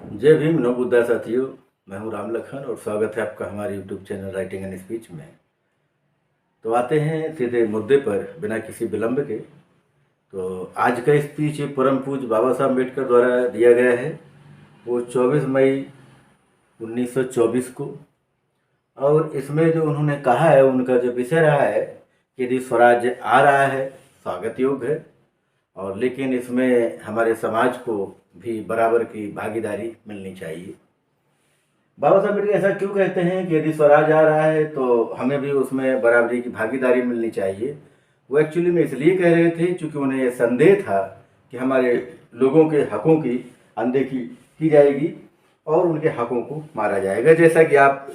जय भीम, नव बुद्धा साथियों। मैं हूं राम लखन और स्वागत है आपका हमारे YouTube channel writing and speech में। तो आते हैं सीधे मुद्दे पर बिना किसी विलंब के। तो आज का स्पीच परम पूज्य बाबा साहब अम्बेडकर द्वारा दिया गया है। वो 24 मई 1924 को। और इसमें जो उन्होंने कहा है, उनका जो विषय रहा है कि यदि स्वराज्य आ रहा है स्वागत योग्य है, और लेकिन इसमें हमारे समाज को भी बराबर की भागीदारी मिलनी चाहिए। बाबा साहब अम्बेडकर ऐसा क्यों कहते हैं कि यदि स्वराज आ रहा है तो हमें भी उसमें बराबरी की भागीदारी मिलनी चाहिए? वो एक्चुअली में इसलिए कह रहे थे क्योंकि उन्हें यह संदेह था कि हमारे लोगों के हकों की अनदेखी की जाएगी और उनके हकों को मारा जाएगा। जैसा कि आप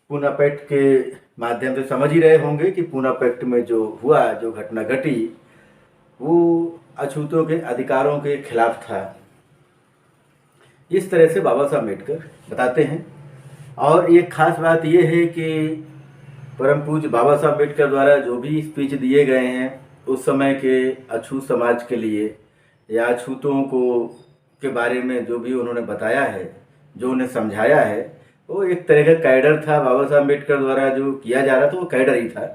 पूना पैक्ट के माध्यम से समझ ही रहे होंगे कि पूना पैक्ट में जो हुआ, जो घटना घटी, वो अछूतों के अधिकारों के खिलाफ था। इस तरह से बाबा साहब अम्बेडकर बताते हैं। और एक खास बात यह है कि परम पूज्य बाबा साहब अम्बेडकर द्वारा जो भी स्पीच दिए गए हैं उस समय के अछूत समाज के लिए या अछूतों को के बारे में जो भी उन्होंने बताया है, जो उन्हें समझाया है, वो एक तरह का कैडर था। बाबा साहब अम्बेडकर द्वारा जो किया जा रहा था वो कैडर ही था,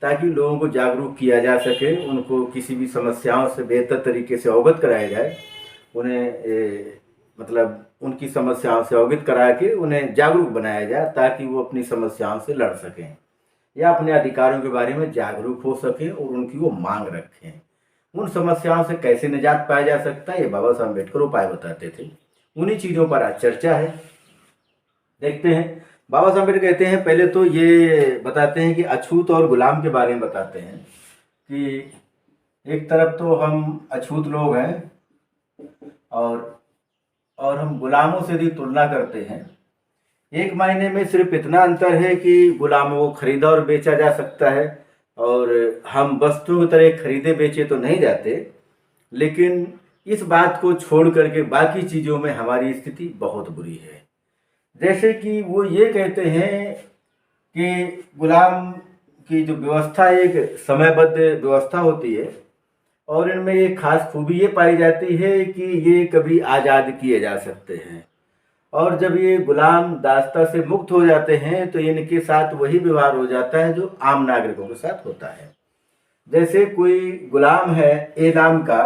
ताकि लोगों को जागरूक किया जा सके, उनको किसी भी समस्याओं से बेहतर तरीके से अवगत कराया जाए, उन्हें मतलब उनकी समस्याओं से अवगत करा के उन्हें जागरूक बनाया जाए, ताकि वो अपनी समस्याओं से लड़ सकें या अपने अधिकारों के बारे में जागरूक हो सकें और उनकी वो मांग रखें। उन समस्याओं से कैसे निजात पाया जा सकता है, ये बाबा साहब अम्बेडकर उपाय बताते थे। उन्हीं चीज़ों पर आज चर्चा है। देखते हैं। बाबा साहब अम्बेडकर कहते हैं, पहले तो ये बताते हैं कि अछूत और गुलाम के बारे में बताते हैं कि एक तरफ तो हम अछूत लोग हैं और हम गुलामों से भी तुलना करते हैं। एक मायने में सिर्फ इतना अंतर है कि गुलामों को खरीदा और बेचा जा सकता है और हम वस्तुओं की तरह खरीदे बेचे तो नहीं जाते। लेकिन इस बात को छोड़ करके बाकी चीज़ों में हमारी स्थिति बहुत बुरी है। जैसे कि वो ये कहते हैं कि गुलाम की जो व्यवस्था एक समयबद्ध व्यवस्था होती है और इनमें एक खास खूबी ये पाई जाती है कि ये कभी आज़ाद किए जा सकते हैं। और जब ये गुलाम दास्ता से मुक्त हो जाते हैं तो इनके साथ वही व्यवहार हो जाता है जो आम नागरिकों के साथ होता है। जैसे कोई गुलाम है ए नाम का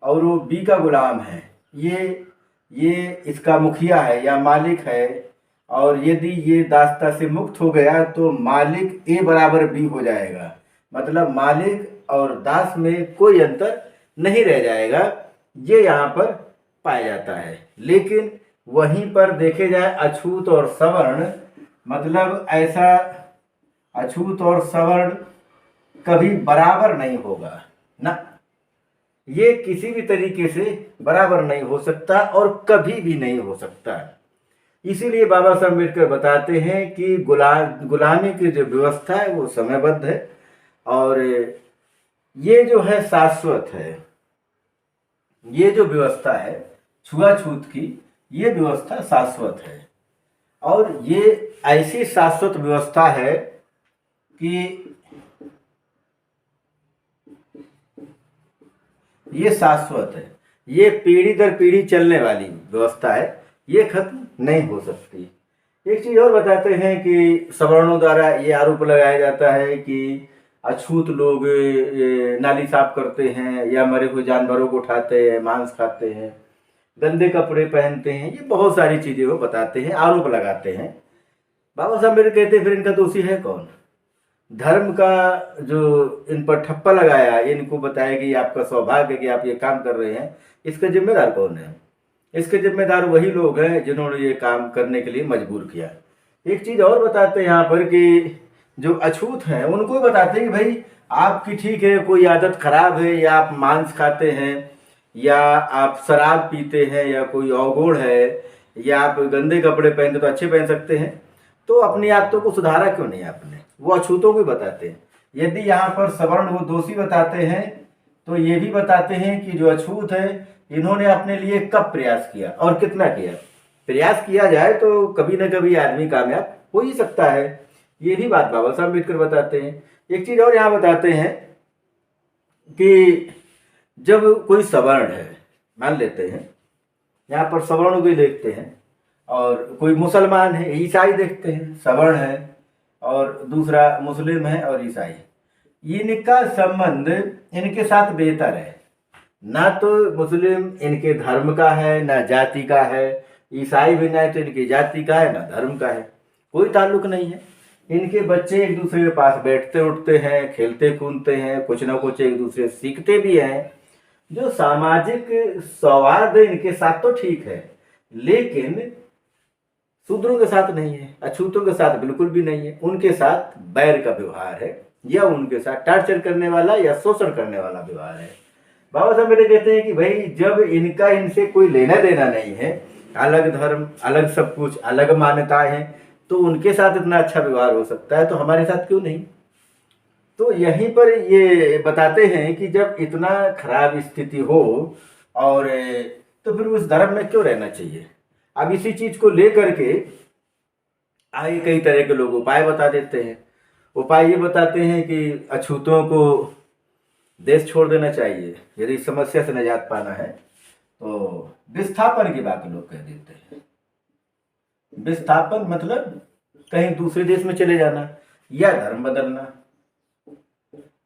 और वो बी का गुलाम है, ये इसका मुखिया है या मालिक है, और यदि ये दास्ता से मुक्त हो गया तो मालिक ए बराबर बी हो जाएगा। मतलब मालिक और दास में कोई अंतर नहीं रह जाएगा, ये यहाँ पर पाया जाता है। लेकिन वहीं पर देखे जाए अछूत और सवर्ण, मतलब ऐसा अछूत और सवर्ण कभी बराबर नहीं होगा ना, ये किसी भी तरीके से बराबर नहीं हो सकता और कभी भी नहीं हो सकता। इसीलिए बाबा साहब अम्बेडकर बताते हैं कि गुलामी की जो व्यवस्था है वो समयबद्ध है और ये जो है शाश्वत है। ये जो व्यवस्था है छुआछूत की, ये व्यवस्था शाश्वत है और ये ऐसी शाश्वत व्यवस्था है कि ये शाश्वत है, ये पीढ़ी दर पीढ़ी चलने वाली व्यवस्था है, ये खत्म नहीं हो सकती। एक चीज़ और बताते हैं कि सवर्णों द्वारा ये आरोप लगाया जाता है कि अछूत लोग नाली साफ करते हैं या मरे हुए जानवरों को उठाते हैं, मांस खाते हैं, गंदे कपड़े पहनते हैं, ये बहुत सारी चीज़ें वो बताते हैं, आरोप लगाते हैं। बाबा साहब अम्बेडकर कहते हैं फिर इनका दोषी है कौन? धर्म का जो इन पर ठप्पा लगाया, इनको बताया कि आपका सौभाग्य है कि आप ये काम कर रहे हैं, इसका जिम्मेदार कौन है? इसके जिम्मेदार वही लोग हैं जिन्होंने ये काम करने के लिए मजबूर किया। एक चीज़ और बताते हैं यहाँ पर कि जो अछूत हैं उनको बताते हैं कि भाई आपकी ठीक है कोई आदत खराब है, या आप मांस खाते हैं, या आप शराब पीते हैं, या कोई अवगुण है, या आप गंदे कपड़े पहनते तो अच्छे पहन सकते हैं, तो अपनी आदतों को सुधारा क्यों नहीं आपने? वो अछूतों को बताते हैं। यदि यहाँ पर सवर्ण वो दोषी बताते हैं तो ये भी बताते हैं कि जो अछूत है इन्होंने अपने लिए कब प्रयास किया और कितना किया। प्रयास किया जाए तो कभी ना कभी आदमी कामयाब हो ही सकता है, ये भी बात बाबा साहब अम्बेडकर बताते हैं। एक चीज़ और यहाँ बताते हैं कि जब कोई सवर्ण है, मान लेते हैं यहाँ पर सवर्णों को ही देखते हैं, और कोई मुसलमान है, ईसाई देखते हैं, सवर्ण है, और दूसरा मुस्लिम है और ईसाई। इनका संबंध इनके साथ बेहतर है, ना तो मुस्लिम इनके धर्म का है ना जाति का है, ईसाई भी ना तो इनकी जाति का है ना धर्म का है, कोई ताल्लुक नहीं है। इनके बच्चे एक दूसरे के पास बैठते उठते हैं, खेलते कूदते हैं, कुछ ना कुछ एक दूसरे सीखते भी हैं। जो सामाजिक सौहार्द इनके साथ तो ठीक है, लेकिन शूद्रों के साथ नहीं है, अछूतों के साथ बिल्कुल भी नहीं है। उनके साथ बैर का व्यवहार है, या उनके साथ टार्चर करने वाला या शोषण करने वाला व्यवहार है। बाबा साहब मेरे कहते हैं कि भाई जब इनका इनसे कोई लेना देना नहीं है, अलग धर्म, अलग सब कुछ, अलग मान्यताएं हैं, तो उनके साथ इतना अच्छा व्यवहार हो सकता है, तो हमारे साथ क्यों नहीं। तो यहीं पर ये बताते हैं कि जब इतना खराब स्थिति हो और तो फिर उस धर्म में क्यों रहना चाहिए। अब इसी चीज को लेकर के आगे कई तरह के लोग उपाय बता देते हैं। उपाय ये बताते हैं कि अछूतों को देश छोड़ देना चाहिए, यदि समस्या से निजात पाना है तो विस्थापन की बात लोग कह देते हैं। विस्थापन मतलब कहीं दूसरे देश में चले जाना या धर्म बदलना,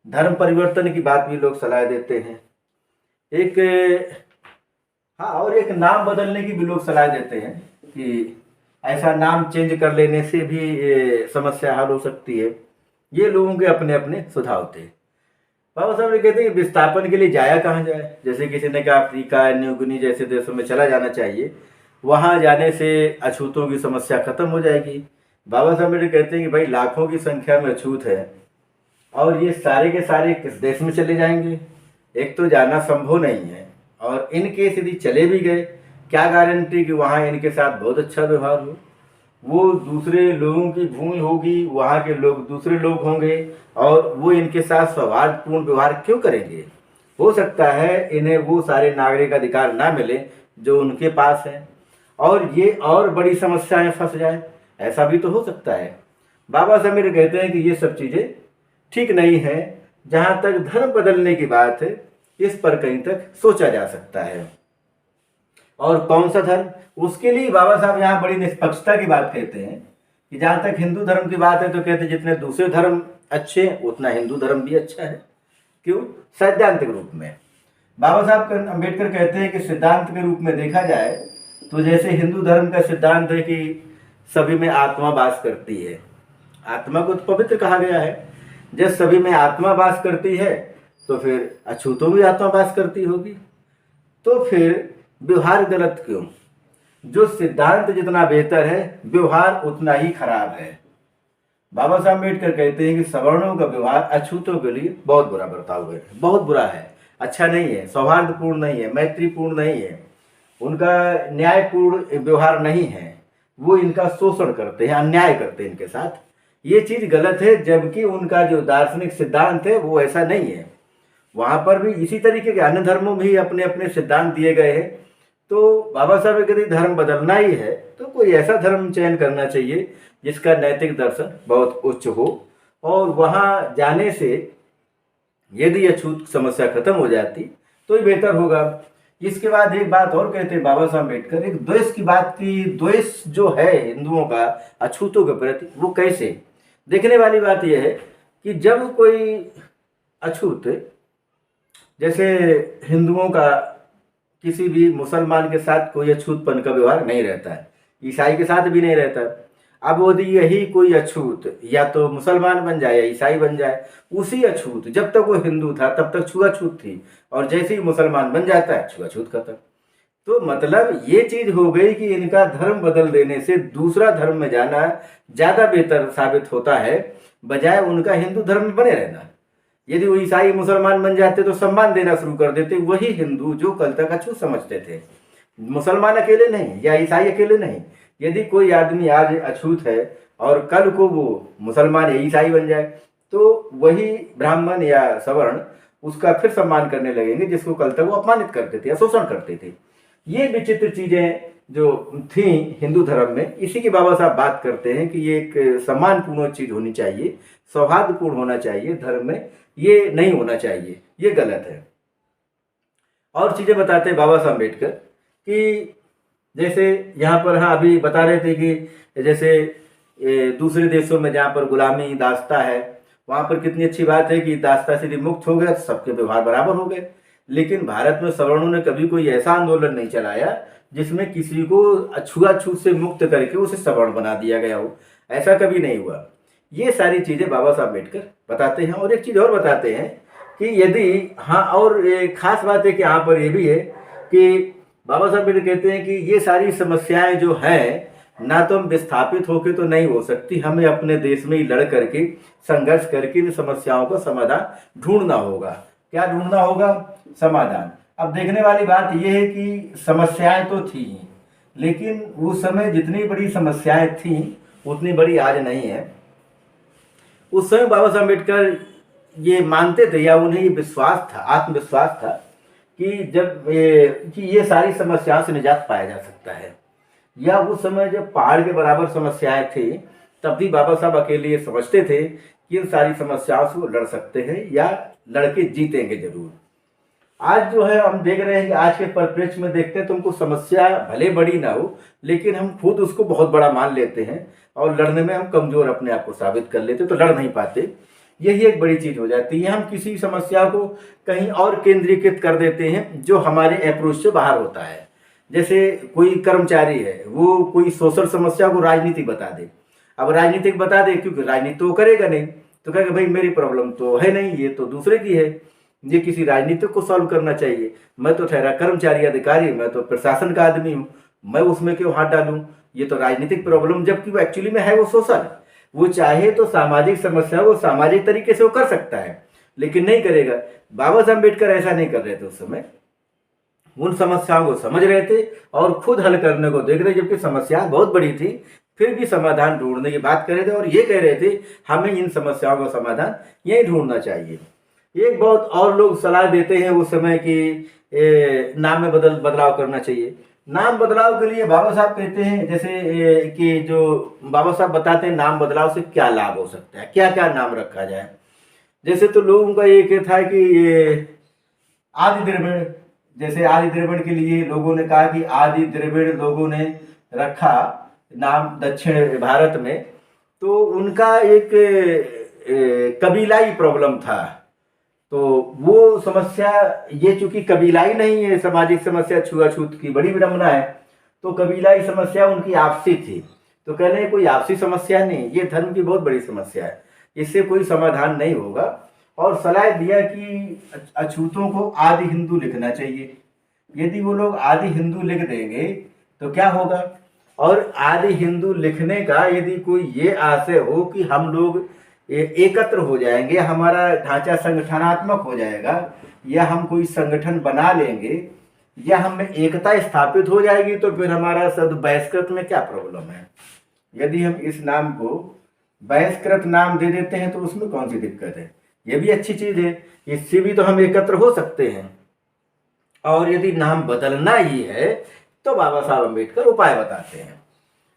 धर्म परिवर्तन की बात भी लोग सलाह देते हैं। एक हाँ, और एक नाम बदलने की भी लोग सलाह देते हैं कि ऐसा नाम चेंज कर लेने से भी समस्या हल हो सकती है। ये लोगों के अपने अपने सुझाव थे। बाबा साहब ने कहते हैं कि विस्थापन के लिए जाया कहाँ जाए। जैसे किसी ने कहा अफ्रीका, न्यू गिनी जैसे देशों में चला जाना चाहिए, वहाँ जाने से अछूतों की समस्या खत्म हो जाएगी। बाबा साहब मेरे कहते हैं कि भाई लाखों की संख्या में अछूत है और ये सारे के सारे किस देश में चले जाएंगे। एक तो जाना संभव नहीं है, और इनके यदि चले भी गए, क्या गारंटी कि वहाँ इनके साथ बहुत अच्छा व्यवहार हो। वो दूसरे लोगों की भूमि होगी, वहाँ के लोग दूसरे लोग होंगे, और वो इनके साथ सौहार्दपूर्ण व्यवहार क्यों करेंगे। हो सकता है इन्हें वो सारे नागरिक अधिकार ना मिले जो उनके पास है, और ये और बड़ी समस्याएं फंस जाए, ऐसा भी तो हो सकता है। बाबा साहब मेरे कहते हैं कि ये सब चीज़ें ठीक नहीं है। जहाँ तक धर्म बदलने की बात है, इस पर कहीं तक सोचा जा सकता है। और कौन सा धर्म, उसके लिए बाबा साहब यहाँ बड़ी निष्पक्षता की बात कहते हैं कि जहाँ तक हिंदू धर्म की बात है तो कहते हैं जितने दूसरे धर्म अच्छे हैं उतना हिंदू धर्म भी अच्छा है। क्यों? सैद्धांतिक रूप में। बाबा साहब अम्बेडकर कहते हैं कि सिद्धांत के रूप में देखा जाए तो जैसे हिंदू धर्म का सिद्धांत है कि सभी में आत्मा वास करती है, आत्मा को तो पवित्र कहा गया है। जब सभी में आत्मा वास करती है तो फिर अछूतों में आत्मा वास करती होगी, तो फिर व्यवहार गलत क्यों। जो सिद्धांत जितना बेहतर है व्यवहार उतना ही खराब है। बाबा साहब अम्बेडकर कहते हैं कि सवर्णों का व्यवहार अछूतों के लिए बहुत बुरा बर्ताव है, बहुत बुरा है, अच्छा नहीं है, सौहार्दपूर्ण नहीं है, मैत्रीपूर्ण नहीं है, उनका न्यायपूर्ण व्यवहार नहीं है। वो इनका शोषण करते हैं, अन्याय करते हैं इनके साथ, ये चीज़ गलत है। जबकि उनका जो दार्शनिक सिद्धांत है वो ऐसा नहीं है। वहाँ पर भी इसी तरीके के अन्य धर्मों में भी अपने अपने सिद्धांत दिए गए हैं। तो बाबा साहब यदि धर्म बदलना ही है तो कोई ऐसा धर्म चयन करना चाहिए जिसका नैतिक दर्शन बहुत उच्च हो, और वहाँ जाने से यदि अछूत समस्या खत्म हो जाती तो ही बेहतर होगा। इसके बाद एक बात और कहते हैं बाबा साहब अम्बेडकर, एक द्वेष की बात की। द्वेष जो है हिंदुओं का अछूतों के प्रति, वो कैसे, देखने वाली बात यह है कि जब कोई अछूत, जैसे हिंदुओं का किसी भी मुसलमान के साथ कोई अछूतपन का व्यवहार नहीं रहता है, ईसाई के साथ भी नहीं रहता। अब यदि यही कोई अछूत या तो मुसलमान बन जाए या ईसाई बन जाए, उसी अछूत, जब तक वो हिंदू था तब तक छुआछूत थी, और जैसे ही मुसलमान बन जाता है छुआछूत खत्म। तो मतलब ये चीज हो गई कि इनका धर्म बदल देने से दूसरा धर्म में जाना ज्यादा बेहतर साबित होता है, बजाय उनका हिंदू धर्म में बने रहना। यदि वो ईसाई मुसलमान बन जाते तो सम्मान देना शुरू कर देते वही हिंदू जो कल तक अछूत समझते थे। मुसलमान अकेले नहीं या ईसाई अकेले नहीं, यदि कोई आदमी आज अछूत है और कल को वो मुसलमान या ईसाई बन जाए तो वही ब्राह्मण या सवर्ण उसका फिर सम्मान करने लगेंगे जिसको कल तक वो अपमानित करते थे या शोषण करते थे। ये विचित्र चीजें जो थी हिंदू धर्म में, इसी की बाबा साहब बात करते हैं कि ये एक सम्मानपूर्ण चीज होनी चाहिए, सौहार्दपूर्ण होना चाहिए धर्म में, ये नहीं होना चाहिए, ये गलत है। और चीजें बताते हैं बाबा साहब अम्बेडकर कि जैसे यहाँ पर हाँ अभी बता रहे थे कि जैसे दूसरे देशों में जहाँ पर गुलामी दास्ता है, वहाँ पर कितनी अच्छी बात है कि दास्ता से यदि मुक्त हो गया तो सबके व्यवहार बराबर हो गए। लेकिन भारत में सवर्णों ने कभी कोई ऐसा आंदोलन नहीं चलाया जिसमें किसी को छुआछूत से मुक्त करके उसे सवर्ण बना दिया गया हो, ऐसा कभी नहीं हुआ। ये सारी चीज़ें बाबा साहब अम्बेडकर बताते हैं। और एक चीज़ और बताते हैं कि यदि हाँ, और एक खास बात है कि यहाँ पर ये भी है कि बाबा साहब अम्बेडकर कहते हैं कि ये सारी समस्याएं जो हैं ना तो हम विस्थापित होकर तो नहीं हो सकती, हमें अपने देश में ही लड़ करके संघर्ष करके इन समस्याओं का समाधान ढूंढना होगा। क्या ढूंढना होगा? समाधान। अब देखने वाली बात यह है कि समस्याएं तो थी, लेकिन उस समय जितनी बड़ी समस्याएं थी उतनी बड़ी आज नहीं है। उस समय बाबा साहब अम्बेडकर ये मानते थे या उन्हें ये विश्वास था, आत्मविश्वास था कि ये सारी समस्याओं से निजात पाया जा सकता है। या उस समय जब पहाड़ के बराबर समस्याएं थी तब भी बाबा साहब अकेले ये समझते थे कि इन सारी समस्याओं से वो लड़ सकते हैं या लड़के जीतेंगे जरूर। आज जो है हम देख रहे हैं कि आज के परिप्रेक्ष्य में देखते हैं तो हमको समस्या भले बड़ी ना हो, लेकिन हम खुद उसको बहुत बड़ा मान लेते हैं और लड़ने में हम कमजोर अपने आप को साबित कर लेते, तो लड़ नहीं पाते। यही एक बड़ी चीज हो जाती है। हम किसी समस्या को कहीं और केंद्रीकृत कर देते हैं जो हमारे अप्रोच से बाहर होता है। जैसे कोई कर्मचारी है, वो कोई सोशल समस्या को राजनीतिक बता दे। अब राजनीतिक बता दे क्योंकि राजनीति तो करेगा नहीं, तो कहेगा भाई मेरी प्रॉब्लम तो है नहीं, ये तो दूसरे की है, ये किसी राजनीतिक को सॉल्व करना चाहिए। मैं तो ठहरा कर्मचारी अधिकारी, मैं तो प्रशासन का आदमी हूँ, मैं उसमें क्यों हाथ डालूं? ये तो राजनीतिक प्रॉब्लम, जबकि वो एक्चुअली में है वो सोशल। वो चाहे तो सामाजिक समस्या वो सामाजिक तरीके से वो कर सकता है, लेकिन नहीं करेगा। बाबा साहब अम्बेडकर ऐसा नहीं कर रहे थे उस समय। उन समस्याओं को समझ रहे थे और खुद हल करने को देख रहे, जबकि समस्या बहुत बड़ी थी, फिर भी समाधान ढूंढने की बात कर रहे थे और ये कह रहे थे हमें इन समस्याओं का समाधान यही ढूंढना चाहिए। एक बहुत और लोग सलाह देते हैं उस समय कि नाम में बदलाव करना चाहिए। नाम बदलाव के लिए बाबा साहब कहते हैं जैसे कि जो बाबा साहब बताते हैं नाम बदलाव से क्या लाभ हो सकता है, क्या क्या नाम रखा जाए। जैसे तो लोगों का ये था कि आदि द्रविड़, जैसे आदि द्रविड़ के लिए लोगों ने कहा कि आदि द्रविड़ लोगों ने रखा नाम दक्षिण भारत में, तो उनका एक कबीलाई प्रॉब्लम था। तो वो समस्या, ये चूंकि कबीलाई नहीं है, सामाजिक समस्या छुआछूत की बड़ी विडंबना है, तो कबीलाई समस्या उनकी आपसी थी। तो कह रहे हैं कोई आपसी समस्या नहीं, ये धर्म की बहुत बड़ी समस्या है, इससे कोई समाधान नहीं होगा। और सलाह दिया कि अछूतों को आदि हिंदू लिखना चाहिए। यदि वो लोग आदि हिंदू लिख देंगे तो क्या होगा? और आदि हिंदू लिखने का यदि कोई ये आशय हो कि हम लोग एकत्र हो जाएंगे, हमारा ढांचा संगठनात्मक हो जाएगा, या हम कोई संगठन बना लेंगे, या हम में एकता स्थापित हो जाएगी, तो फिर हमारा शब्द बहिष्कृत में क्या प्रॉब्लम है? यदि हम इस नाम को बहिष्कृत नाम दे देते हैं तो उसमें कौन सी दिक्कत है? ये भी अच्छी चीज है, इससे भी तो हम एकत्र हो सकते हैं। और यदि नाम बदलना ही है तो बाबा साहब अम्बेडकर उपाय बताते हैं।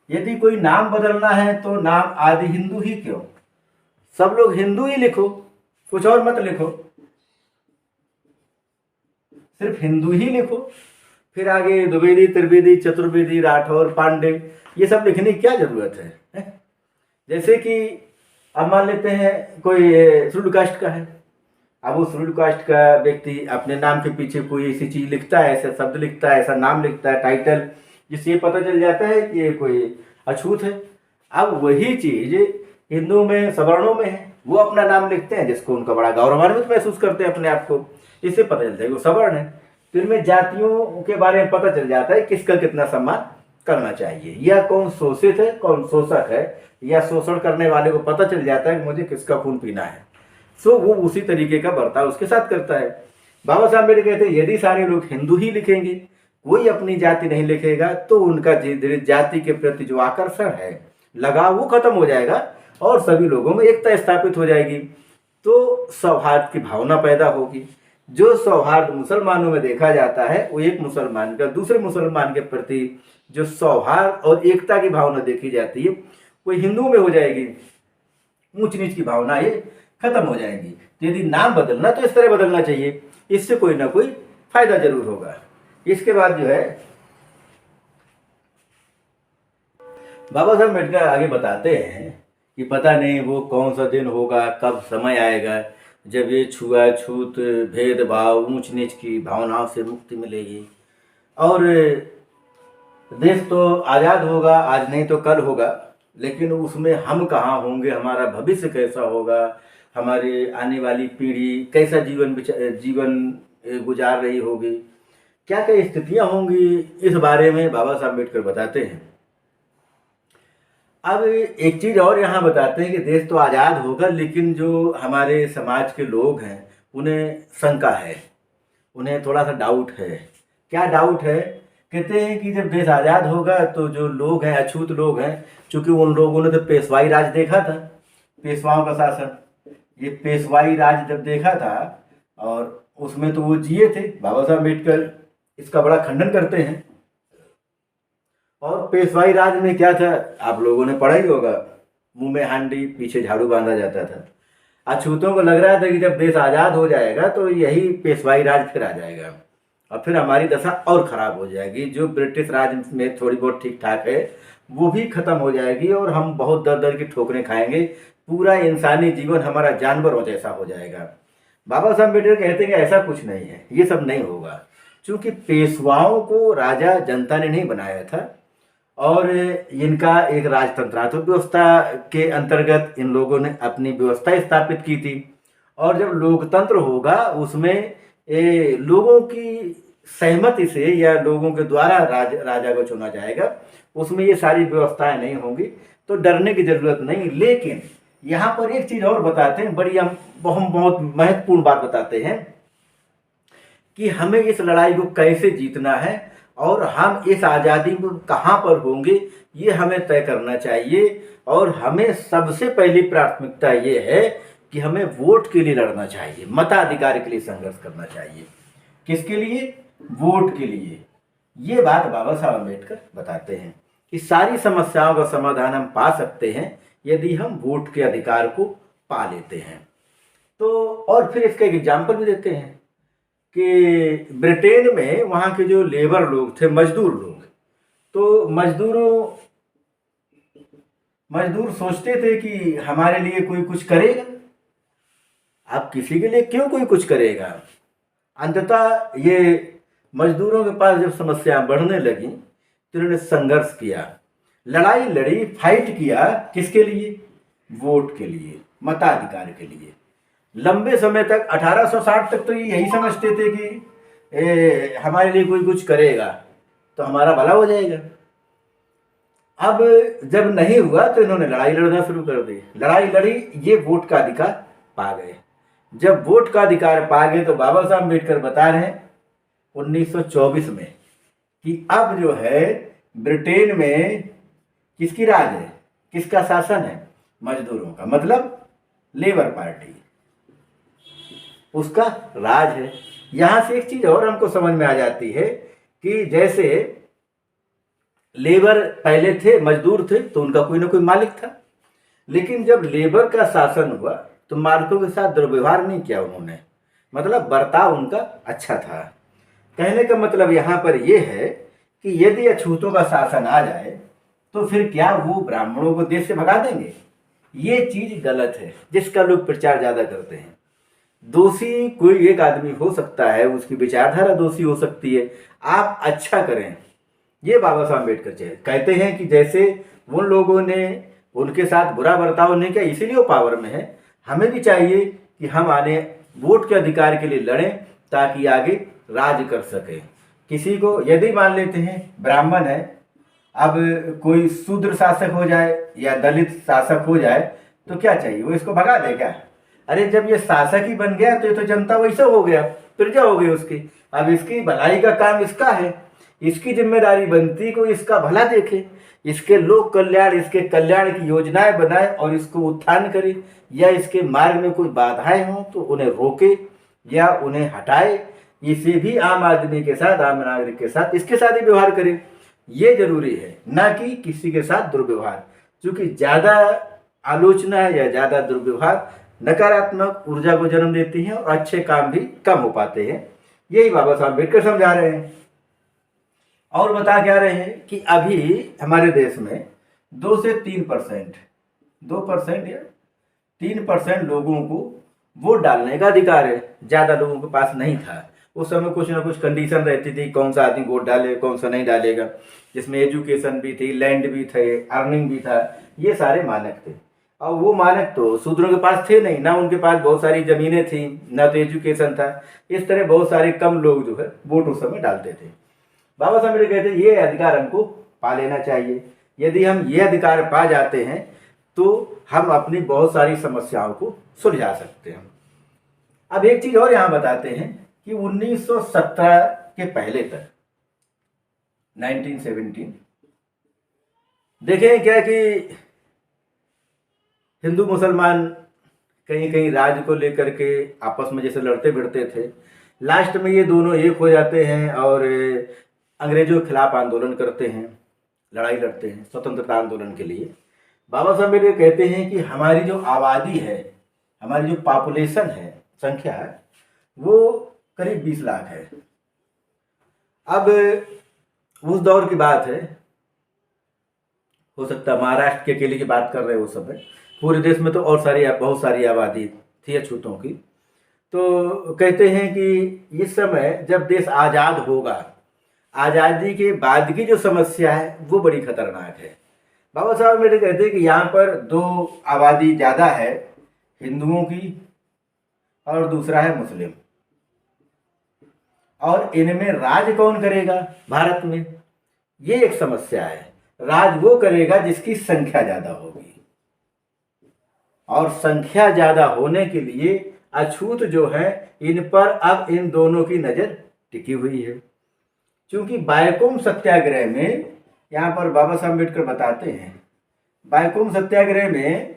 यदि कोई नाम बदलना है तो नाम आदि हिंदू ही क्यों, सब लोग हिंदू ही लिखो, कुछ और मत लिखो, सिर्फ हिंदू ही लिखो। फिर आगे द्विवेदी, त्रिवेदी, चतुर्वेदी, राठौर, पांडे, ये सब लिखने की क्या जरूरत है? जैसे कि अब मान लेते हैं कोई शेड्यूल कास्ट का है, अब वो शेड्यूल कास्ट का व्यक्ति अपने नाम के पीछे कोई ऐसी चीज लिखता है, ऐसा शब्द लिखता है, ऐसा नाम लिखता है, टाइटल, जिससे ये पता चल जाता है कि ये कोई अछूत है। अब वही चीज हिंदू में, सवर्णों में है, वो अपना नाम लिखते हैं जिसको उनका बड़ा गौरवान्वित महसूस करते हैं अपने आप को, इससे पता चलता है कि वो सवर्ण है। तो इनमें जातियों के बारे में पता चल जाता है किसका कितना सम्मान करना चाहिए, या कौन शोषित है कौन शोषक है, या शोषण करने वाले को पता चल जाता है कि मुझे किसका खून पीना है। सो वो उसी तरीके का बर्ताव उसके साथ करता है। बाबा साहब अम्बेडकर कहते हैं यदि सारे लोग हिंदू ही लिखेंगे, कोई अपनी जाति नहीं लिखेगा, तो उनका जाति के प्रति जो आकर्षण है, लगाव, वो खत्म हो जाएगा और सभी लोगों में एकता स्थापित हो जाएगी। तो सौहार्द की भावना पैदा होगी। जो सौहार्द मुसलमानों में देखा जाता है, वो एक मुसलमान का दूसरे मुसलमान के प्रति जो सौहार्द और एकता की भावना देखी जाती है, वो हिंदुओं में हो जाएगी। ऊंच नीच की भावना ये खत्म हो जाएंगी। तो यदि नाम बदलना तो इस तरह बदलना चाहिए, इससे कोई ना कोई फायदा जरूर होगा। इसके बाद जो है बाबा साहब अम्बेडकर आगे बताते हैं कि पता नहीं वो कौन सा दिन होगा, कब समय आएगा जब ये छुआछूत, भेदभाव, ऊंच नीच की भावनाओं से मुक्ति मिलेगी और देश तो आज़ाद होगा, आज नहीं तो कल होगा, लेकिन उसमें हम कहाँ होंगे, हमारा भविष्य कैसा होगा, हमारी आने वाली पीढ़ी कैसा जीवन गुजार रही होगी, क्या क्या स्थितियाँ होंगी, इस बारे में बाबा साहब अम्बेडकर बताते हैं। अब एक चीज़ और यहाँ बताते हैं कि देश तो आज़ाद होगा, लेकिन जो हमारे समाज के लोग हैं उन्हें शंका है, उन्हें थोड़ा सा डाउट है। क्या डाउट है? कहते हैं कि जब देश आज़ाद होगा तो जो लोग हैं, अछूत लोग हैं, चूँकि उन लोगों ने तो पेशवाई राज देखा था, पेशवाओं का शासन, ये पेशवाई राज जब देखा था और उसमें तो वो जिए थे। बाबा साहब अम्बेडकर इसका बड़ा खंडन करते हैं। और पेशवाई राज में क्या था, आप लोगों ने पढ़ा ही होगा, मुंह में हांडी पीछे झाड़ू बांधा जाता था। अछूतों को लग रहा था कि जब देश आज़ाद हो जाएगा तो यही पेशवाई राज फिर आ जाएगा और फिर हमारी दशा और ख़राब हो जाएगी। जो ब्रिटिश राज में थोड़ी बहुत ठीक ठाक है वो भी ख़त्म हो जाएगी और हम बहुत दर दर की ठोकरें खाएंगे, पूरा इंसानी जीवन हमारा जानवरों जैसा हो जाएगा। बाबा साहब अम्बेडकर कहते हैं कि ऐसा कुछ नहीं है, ये सब नहीं होगा, क्योंकि पेशवाओं को राजा जनता ने नहीं बनाया था और इनका एक राजतंत्रात्मक व्यवस्था के अंतर्गत इन लोगों ने अपनी व्यवस्था स्थापित की थी। और जब लोकतंत्र होगा उसमें लोगों की सहमति से या लोगों के द्वारा राजा को चुना जाएगा, उसमें ये सारी व्यवस्थाएं नहीं होंगी, तो डरने की जरूरत नहीं। लेकिन यहाँ पर एक चीज़ और बताते हैं, बड़ी हम बहुत महत्वपूर्ण बात बताते हैं कि हमें इस लड़ाई को कैसे जीतना है और हम इस आज़ादी में कहाँ पर होंगे ये हमें तय करना चाहिए। और हमें सबसे पहली प्राथमिकता ये है कि हमें वोट के लिए लड़ना चाहिए, मताधिकार के लिए संघर्ष करना चाहिए। किसके लिए? वोट के लिए। ये बात बाबा साहब अम्बेडकर बताते हैं कि सारी समस्याओं का समाधान हम पा सकते हैं यदि हम वोट के अधिकार को पा लेते हैं। तो और फिर इसका एक एग्जाम्पल भी देते हैं कि ब्रिटेन में वहाँ के जो लेबर लोग थे, मजदूर लोग, तो मजदूर सोचते थे कि हमारे लिए कोई कुछ करेगा। अब किसी के लिए क्यों कोई कुछ करेगा? अंततः ये मजदूरों के पास जब समस्याएं बढ़ने लगी तो इन्होंने संघर्ष किया, लड़ाई लड़ी, फाइट किया। किसके लिए? वोट के लिए, मताधिकार के लिए। लंबे समय तक 1860 तक तो यही समझते थे कि हमारे लिए कोई कुछ करेगा तो हमारा भला हो जाएगा। अब जब नहीं हुआ तो इन्होंने लड़ाई लड़ना शुरू कर दी, लड़ाई लड़ी, ये वोट का अधिकार पा गए। जब वोट का अधिकार पा गए तो बाबा साहब अम्बेडकर बता रहे हैं 1924 में कि अब जो है ब्रिटेन में किसकी राज है, किसका शासन है? मजदूरों का, मतलब लेबर पार्टी, उसका राज है। यहाँ से एक चीज़ और हमको समझ में आ जाती है कि जैसे लेबर पहले थे, मजदूर थे, तो उनका कोई ना कोई मालिक था, लेकिन जब लेबर का शासन हुआ तो मालिकों के साथ दुर्व्यवहार नहीं किया उन्होंने, मतलब बर्ताव उनका अच्छा था। कहने का मतलब यहाँ पर यह है कि यदि अछूतों का शासन आ जाए तो फिर क्या वो ब्राह्मणों को देश से भगा देंगे? ये चीज़ गलत है जिसका लोग प्रचार ज़्यादा करते हैं। दोषी कोई एक आदमी हो सकता है, उसकी विचारधारा दोषी हो सकती है, आप अच्छा करें, ये बाबा साहब अम्बेडकर कहते हैं कि जैसे उन लोगों ने उनके साथ बुरा बर्ताव नहीं किया इसीलिए वो पावर में है, हमें भी चाहिए कि हम आने वोट के अधिकार के लिए लड़ें ताकि आगे राज कर सके। किसी को यदि मान लेते हैं ब्राह्मण है, अब कोई शूद्र शासक हो जाए या दलित शासक हो जाए तो क्या चाहिए, वो इसको भगा दे क्या? अरे जब ये शासक ही बन गया तो ये तो जनता वैसे हो गया, प्रजा हो गई उसकी। अब इसकी भलाई का काम इसका है, इसकी जिम्मेदारी बनती को इसका भला देखे, इसके लोक कल्याण, इसके कल्याण की योजनाएं बनाए और इसको उत्थान करे, या इसके मार्ग में कोई बाधाएं हों तो उन्हें रोके या उन्हें हटाए। इसे भी आम आदमी के साथ, आम नागरिक के साथ, इसके साथ ही व्यवहार करे, ये जरूरी है, ना कि किसी के साथ दुर्व्यवहार। क्योंकि ज़्यादा आलोचना या ज़्यादा दुर्व्यवहार नकारात्मक ऊर्जा को जन्म देती हैं और अच्छे काम भी कम हो पाते हैं। यही बाबा साहब अम्बेडकर समझा रहे हैं। और बता क्या रहे हैं कि अभी हमारे देश में 2 से 3%, 2% या 3% लोगों को वोट डालने का अधिकार है। ज़्यादा लोगों के पास नहीं था। उस समय कुछ ना कुछ कंडीशन रहती थी, कौन सा आदमी वोट डाले, कौन सा नहीं डालेगा, जिसमें एजुकेशन भी थी, लैंड भी थे, अर्निंग भी था, ये सारे मानक थे। और वो मानक तो शूद्रों के पास थे नहीं, ना उनके पास बहुत सारी ज़मीनें थी, ना तो एजुकेशन था। इस तरह बहुत सारे कम लोग जो है वोट उस समय डालते थे। बाबा साहब मेरे कहते ये अधिकार हमको पा लेना चाहिए। यदि हम ये अधिकार पा जाते हैं तो हम अपनी बहुत सारी समस्याओं को सुलझा सकते हैं। अब एक चीज़ और यहाँ बताते हैं कि 1917 के पहले तक 1917 देखें क्या कि हिंदू मुसलमान कहीं कहीं राज्य को लेकर के आपस में जैसे लड़ते भिड़ते थे। लास्ट में ये दोनों एक हो जाते हैं और अंग्रेजों के खिलाफ आंदोलन करते हैं, लड़ाई लड़ते हैं स्वतंत्रता आंदोलन के लिए। बाबा साहब मेरे कहते हैं कि हमारी जो आबादी है, हमारी जो पॉपुलेशन है, संख्या है, वो करीब 20 लाख है। अब उस दौर की बात है, हो सकता है महाराष्ट्र के अकेले की बात कर रहे हो सब है, पूरे देश में तो और बहुत सारी आबादी थी अछूतों की। तो कहते हैं कि इस समय जब देश आज़ाद होगा, आज़ादी के बाद की जो समस्या है वो बड़ी खतरनाक है। बाबा साहब मेरे कहते हैं कि यहाँ पर दो आबादी ज़्यादा है, हिंदुओं की और दूसरा है मुस्लिम। और इनमें राज कौन करेगा भारत में, ये एक समस्या है। राज वो करेगा जिसकी संख्या ज़्यादा होगी, और संख्या ज़्यादा होने के लिए अछूत जो है इन पर अब इन दोनों की नज़र टिकी हुई है। क्योंकि बायकुम सत्याग्रह में, यहाँ पर बाबा साहब अम्बेडकर बताते हैं, बायकुम सत्याग्रह में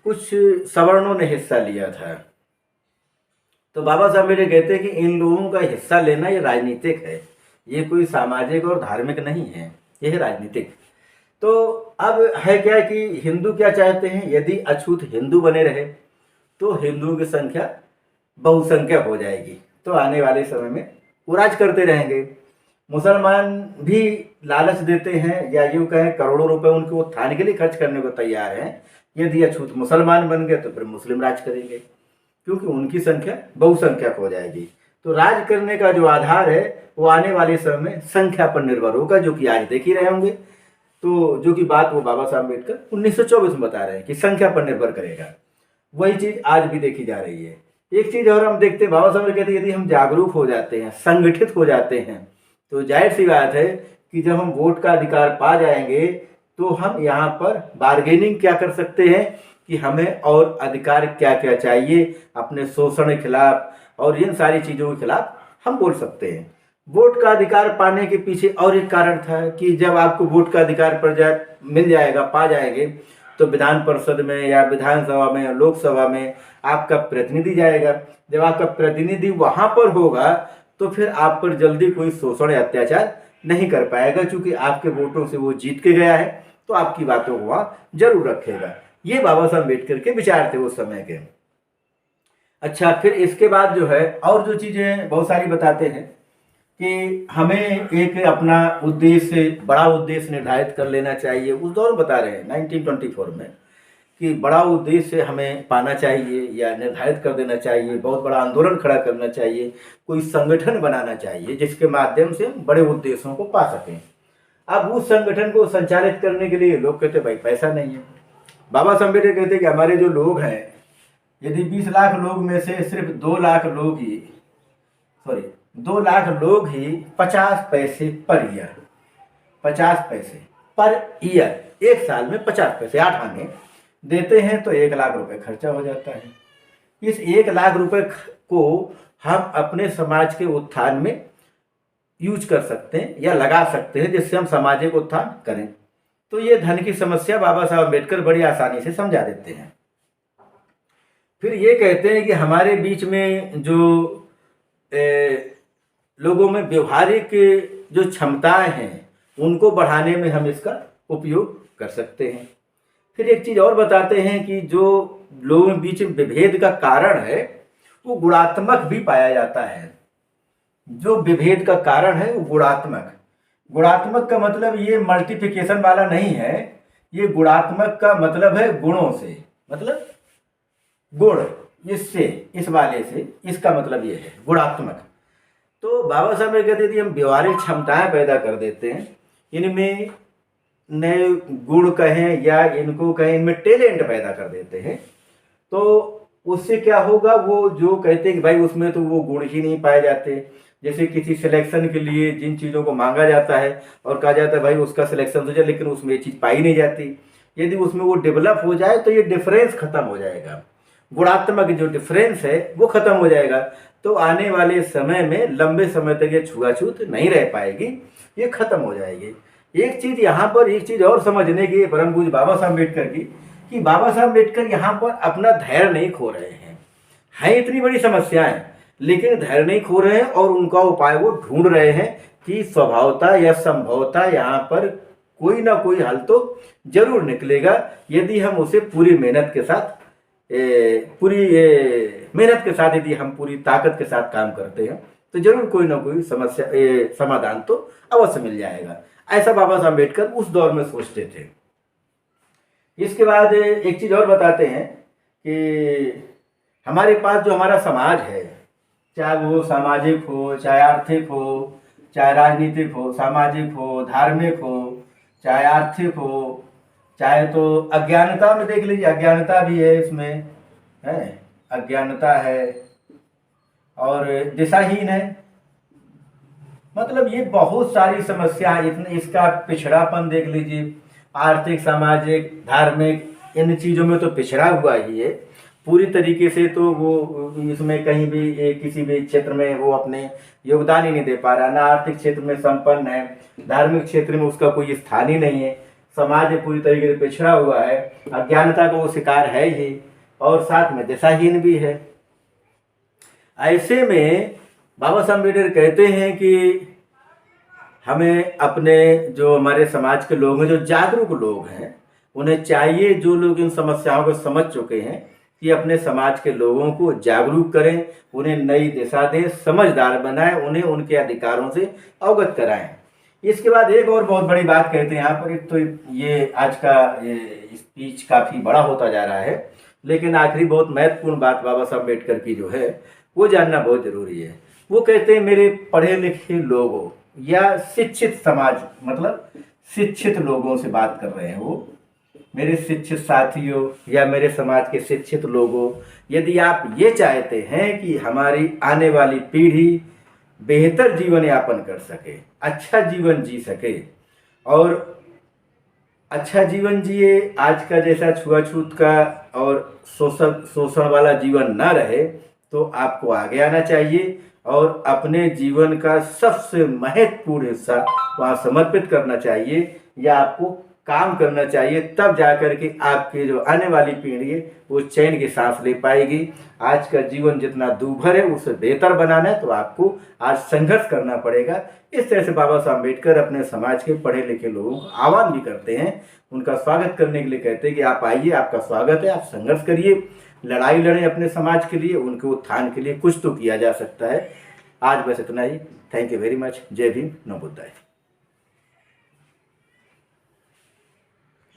कुछ सवर्णों ने हिस्सा लिया था। तो बाबा साहब मेरे कहते हैं कि इन लोगों का हिस्सा लेना ये राजनीतिक है, ये कोई सामाजिक और धार्मिक नहीं है, ये है राजनीतिक। तो अब है क्या कि हिंदू क्या चाहते हैं, यदि अछूत हिंदू बने रहे तो हिंदुओं की संख्या बहुसंख्यक हो जाएगी, तो आने वाले समय में वो राज करते रहेंगे। मुसलमान भी लालच देते हैं, या यूँ कहें करोड़ों रुपए उनके उत्थान के लिए खर्च करने को तैयार हैं। यदि अछूत मुसलमान बन गए तो फिर मुस्लिम राज करेंगे, क्योंकि उनकी संख्या बहुसंख्यक हो जाएगी। तो राज करने का जो आधार है वो आने वाले समय में संख्या पर निर्भर होगा, जो कि आज देख ही रहे होंगे। तो जो कि बात वो बाबा साहब अम्बेडकर 1924 में बता रहे हैं कि संख्या पर निर्भर करेगा, वही चीज़ आज भी देखी जा रही है। एक चीज़ और हम देखते हैं, बाबा साहब कहते हैं यदि हम जागरूक हो जाते हैं, संगठित हो जाते हैं, तो जाहिर सी बात है कि जब हम वोट का अधिकार पा जाएंगे तो हम यहाँ पर बार्गेनिंग क्या कर सकते हैं कि हमें और अधिकार क्या क्या चाहिए अपने शोषण के खिलाफ, और इन सारी चीज़ों के खिलाफ हम बोल सकते हैं। वोट का अधिकार पाने के पीछे और एक कारण था कि जब आपको वोट का अधिकार मिल जाएगा, पा जाएंगे, तो विधान परिषद में या विधानसभा में या लोकसभा में आपका प्रतिनिधि जाएगा। जब आपका प्रतिनिधि वहाँ पर होगा तो फिर आप पर जल्दी कोई शोषण या अत्याचार नहीं कर पाएगा, क्योंकि आपके वोटों से वो जीत के गया है, तो आपकी बातों को वहाँ जरूर रखेगा। ये बाबा साहब अम्बेडकर के विचार थे उस समय के। अच्छा, फिर इसके बाद जो है और जो चीज़ें बहुत सारी बताते हैं कि हमें एक अपना उद्देश्य, बड़ा उद्देश्य निर्धारित कर लेना चाहिए। उस दौर बता रहे हैं 1924 में कि बड़ा उद्देश्य हमें पाना चाहिए या निर्धारित कर देना चाहिए, बहुत बड़ा आंदोलन खड़ा करना चाहिए, कोई संगठन बनाना चाहिए जिसके माध्यम से हम बड़े उद्देश्यों को पा सकें। अब उस संगठन को संचालित करने के लिए लोग कहते भाई पैसा नहीं है। बाबा साहब अम्बेडकर कहते कि हमारे जो लोग हैं, यदि 20 लाख लोग में से सिर्फ 2 लाख लोग ही 50 पैसे पर ईयर, 50 पैसे पर ईयर, एक साल में 50 पैसे 8 आने देते हैं तो 1 लाख रुपए खर्चा हो जाता है। इस 1 लाख रुपए को हम अपने समाज के उत्थान में यूज कर सकते हैं या लगा सकते हैं, जिससे हम सामाजिक उत्थान करें। तो ये धन की समस्या बाबा साहब अम्बेडकर बड़ी आसानी से समझा देते हैं। फिर ये कहते हैं कि हमारे बीच में जो लोगों में व्यवहारिक जो क्षमताएं हैं उनको बढ़ाने में हम इसका उपयोग कर सकते हैं। फिर एक चीज़ और बताते हैं कि जो लोगों के बीच विभेद का कारण है वो गुणात्मक भी पाया जाता है। जो विभेद का कारण है वो गुणात्मक का मतलब ये मल्टीप्लिकेशन वाला नहीं है ये गुणात्मक का मतलब है गुणों से, मतलब गुण, इससे, इस वाले से, इसका मतलब ये है गुणात्मक। तो बाबा साहब ने कहते थे हम व्यवहारिक क्षमताएं पैदा कर देते हैं, इनमें नए गुण कहें या इनको कहें, इनमें टैलेंट पैदा कर देते हैं। तो उससे क्या होगा, वो जो कहते हैं कि भाई उसमें तो वो गुण ही नहीं पाए जाते। जैसे किसी सिलेक्शन के लिए जिन चीज़ों को मांगा जाता है और कहा जाता है भाई उसका सिलेक्शन हो जाए, लेकिन उसमें ये चीज़ पाई नहीं जाती। यदि उसमें वो डेवलप हो जाए तो ये डिफरेंस खत्म हो जाएगा, गुणात्मक जो डिफरेंस है वो खत्म हो जाएगा। तो आने वाले समय में लंबे समय तक ये छुआछूत नहीं रह पाएगी, ये खत्म हो जाएगी। एक चीज़ यहाँ पर, एक चीज़ और समझने की परम पूज्य बाबा साहब अम्बेडकर की, कि बाबा साहब अम्बेडकर यहाँ पर अपना धैर्य नहीं खो रहे हैं इतनी बड़ी समस्याएं, लेकिन धैर्य नहीं खो रहे हैं और उनका उपाय वो ढूंढ रहे हैं कि स्वभावता या संभवता यहाँ पर कोई ना कोई हल तो जरूर निकलेगा, यदि हम उसे पूरी मेहनत के साथ यदि हम पूरी ताकत के साथ काम करते हैं तो जरूर कोई ना कोई समस्या समाधान तो अवश्य मिल जाएगा। ऐसा बाबा साहब अम्बेडकर उस दौर में सोचते थे। इसके बाद एक चीज़ और बताते हैं कि हमारे पास जो हमारा समाज है, चाहे वो सामाजिक हो, चाहे आर्थिक हो, चाहे राजनीतिक हो, सामाजिक हो, धार्मिक हो, चाहे आर्थिक हो, चाहे तो अज्ञानता में देख लीजिए, अज्ञानता भी है इसमें, है अज्ञानता है और दिशाहीन है, मतलब ये बहुत सारी समस्या है। इतने इसका पिछड़ापन देख लीजिए, आर्थिक, सामाजिक, धार्मिक, इन चीज़ों में तो पिछड़ा हुआ ही है पूरी तरीके से। तो वो इसमें कहीं भी किसी भी क्षेत्र में वो अपने योगदान ही नहीं दे पा रहा, ना आर्थिक क्षेत्र में संपन्न है, धार्मिक क्षेत्र में उसका कोई स्थान ही नहीं है, समाज पूरी तरीके से पिछड़ा हुआ है, अज्ञानता का वो शिकार है ही और साथ में दिशाहीन भी है। ऐसे में बाबा साहब अम्बेडकर कहते हैं कि हमें अपने जो हमारे समाज के लोग हैं, जो जागरूक लोग हैं, उन्हें चाहिए, जो लोग इन समस्याओं को समझ चुके हैं, कि अपने समाज के लोगों को जागरूक करें, उन्हें नई दिशा दें, समझदार बनाएं, उन्हें उनके अधिकारों से अवगत कराएं। इसके बाद एक और बहुत बड़ी बात कहते हैं यहाँ पर, एक तो ये आज का स्पीच काफ़ी बड़ा होता जा रहा है, लेकिन आखिरी बहुत महत्वपूर्ण बात बाबा साहब अम्बेडकर की जो है वो जानना बहुत ज़रूरी है। वो कहते हैं मेरे पढ़े लिखे लोगों या शिक्षित समाज, मतलब शिक्षित लोगों से बात कर रहे हैं वो, मेरे शिक्षित साथियों या मेरे समाज के शिक्षित लोगों, यदि आप ये चाहते हैं कि हमारी आने वाली पीढ़ी बेहतर जीवन यापन कर सके, अच्छा जीवन जी सके और अच्छा जीवन जिए, आज का जैसा छुआछूत का और शोषण वाला जीवन ना रहे, तो आपको आगे आना चाहिए और अपने जीवन का सबसे महत्वपूर्ण हिस्सा वहाँ समर्पित करना चाहिए या आपको काम करना चाहिए। तब जाकर के आपकी जो आने वाली पीढ़ी है वो चैन की सांस ले पाएगी। आज का जीवन जितना दूभर है उसे बेहतर बनाना है तो आपको आज संघर्ष करना पड़ेगा। इस तरह से बाबा साहब अम्बेडकर अपने समाज के पढ़े लिखे लोगों को आह्वान भी करते हैं, उनका स्वागत करने के लिए कहते हैं कि आप आइए, आपका स्वागत है, आप संघर्ष करिए, लड़ाई लड़ें अपने समाज के लिए, उनके उत्थान के लिए कुछ तो किया जा सकता है। आज बस इतना ही। Thank you very much. जय भीम, नमो बुद्धाय।